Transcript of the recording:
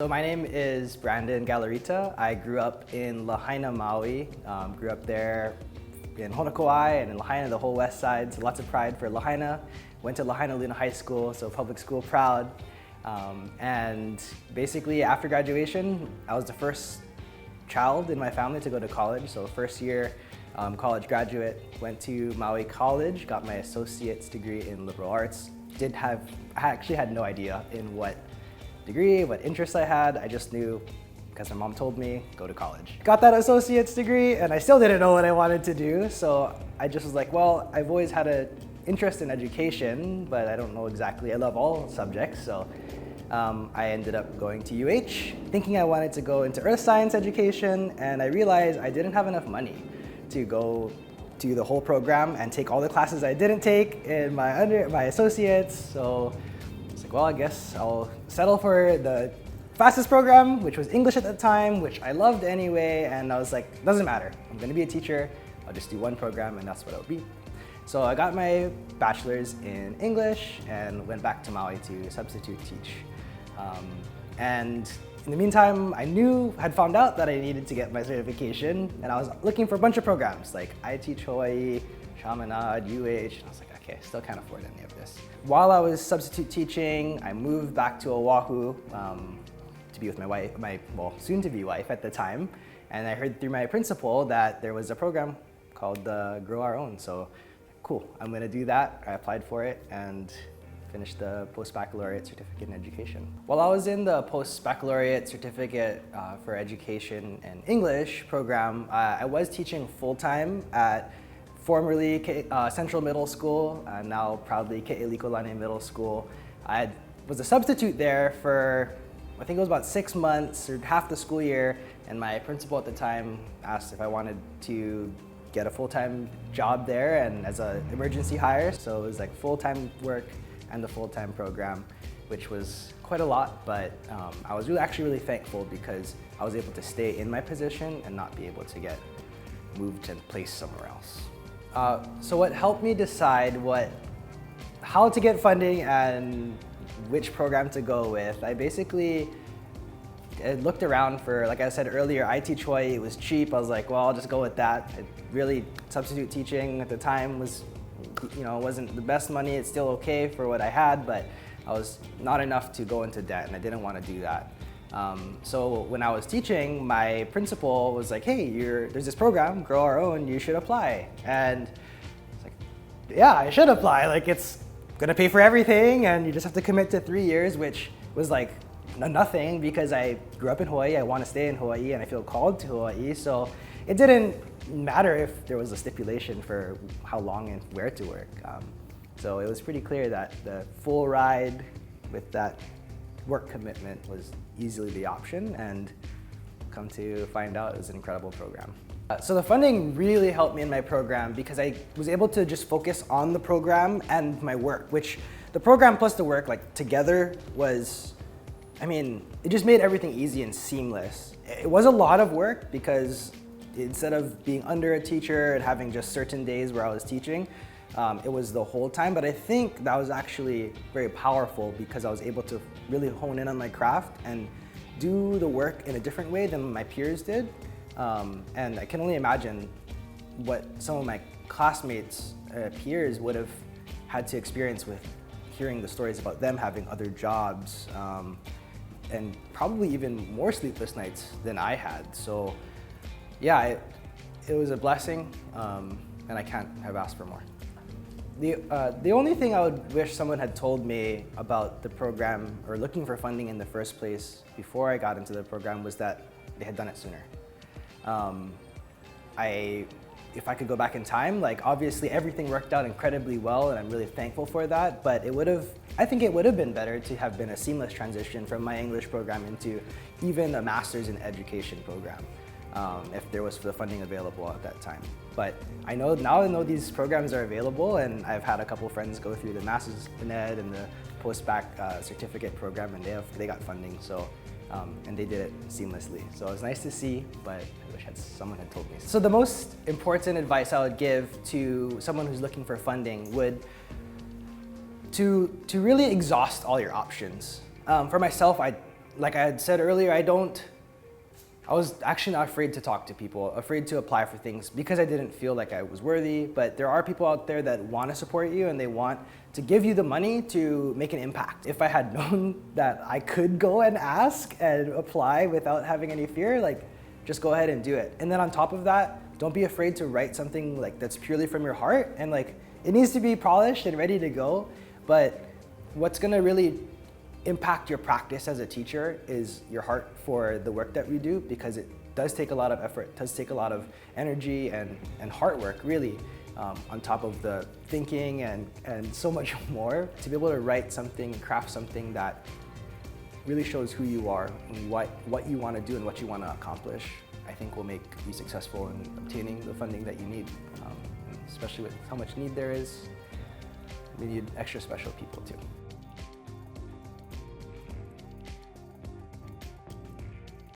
So my name is Brandon Galarita. I grew up in Lahaina, Maui. Grew up there in Honokowai and in Lahaina, the whole west side, so lots of pride for Lahaina. Went to Lahaina Luna High School, so public school proud. And basically after graduation, I was the first child in my family to go to college, so first year college graduate. Went to Maui College, got my associate's degree in liberal arts. I actually had no idea in what degree, what interests I had. I just knew because my mom told me, go to college. Got that associate's degree and I still didn't know what I wanted to do. So I just was like, well, I've always had an interest in education, but I don't know exactly. I love all subjects. So I ended up going to UH, thinking I wanted to go into earth science education, and I realized I didn't have enough money to go to the whole program and take all the classes I didn't take in my associates. So well, I guess I'll settle for the fastest program, which was English at the time, which I loved anyway, and I was like, doesn't matter, I'm gonna be a teacher, I'll just do one program and that's what it'll be. So I got my bachelor's in English and went back to Maui to substitute teach. And in the meantime, had found out that I needed to get my certification, and I was looking for a bunch of programs like I Teach Hawaii, Chaminade, UH, and I was like, okay, still can't afford any of this. While I was substitute teaching, I moved back to Oahu to be with my wife, soon-to-be wife at the time, and I heard through my principal that there was a program called Grow Our Own. So, cool, I'm gonna do that. I applied for it and finished the post-baccalaureate certificate in education. While I was in the post-baccalaureate certificate for education and English program, I was teaching full-time at formerly Central Middle School, now proudly Ke'elikolani Middle School. I was a substitute there for, I think it was about 6 months or half the school year, and my principal at the time asked if I wanted to get a full-time job there and as an emergency hire. So it was like full-time work and the full-time program, which was quite a lot, but I was actually really thankful because I was able to stay in my position and not be able to get moved and placed somewhere else. So what helped me decide how to get funding and which program to go with, I looked around for, like I said earlier, I Teach Hawaii, it was cheap. I was like, well, I'll just go with that. Substitute teaching at the time was, wasn't the best money. It's still okay for what I had, but I was not enough to go into debt, and I didn't want to do that. So when I was teaching, my principal was like, hey, there's this program, Grow Our Own, you should apply. And it's like, yeah, I should apply. Like, it's gonna pay for everything and you just have to commit to 3 years, which was like nothing because I grew up in Hawaii, I want to stay in Hawaii, and I feel called to Hawaii. So it didn't matter if there was a stipulation for how long and where to work. So it was pretty clear that the full ride with that work commitment was easily the option, and come to find out it was an incredible program. So the funding really helped me in my program because I was able to just focus on the program and my work, which the program plus the work, like together, was, it just made everything easy and seamless. It was a lot of work because instead of being under a teacher and having just certain days where I was teaching, it was the whole time, but I think that was actually very powerful because I was able to really hone in on my craft and do the work in a different way than my peers did. And I can only imagine what some of my classmates, peers would have had to experience with hearing the stories about them having other jobs, and probably even more sleepless nights than I had. So yeah, it was a blessing, and I can't have asked for more. The only thing I would wish someone had told me about the program or looking for funding in the first place before I got into the program was that they had done it sooner. If I could go back in time, obviously everything worked out incredibly well and I'm really thankful for that, but I think it would have been better to have been a seamless transition from my English program into even a master's in education program. If there was the funding available at that time. But I know these programs are available, and I've had a couple friends go through the Masters in Ed and the post-bac certificate program, and they got funding. So, and they did it seamlessly. So it was nice to see, but I wish someone had told me. So the most important advice I would give to someone who's looking for funding would to really exhaust all your options. For myself, like I had said earlier, I was actually not afraid to talk to people, afraid to apply for things because I didn't feel like I was worthy. But there are people out there that want to support you and they want to give you the money to make an impact. If I had known that I could go and ask and apply without having any fear, like just go ahead and do it. And then on top of that, don't be afraid to write something like that's purely from your heart, and like it needs to be polished and ready to go. But what's gonna really impact your practice as a teacher is your heart for the work that we do, because it does take a lot of effort, it does take a lot of energy and hard work, really, on top of the thinking and so much more. To be able to write something, craft something that really shows who you are and what you want to do and what you want to accomplish, I think will make you successful in obtaining the funding that you need, especially with how much need there is. We need extra special people too.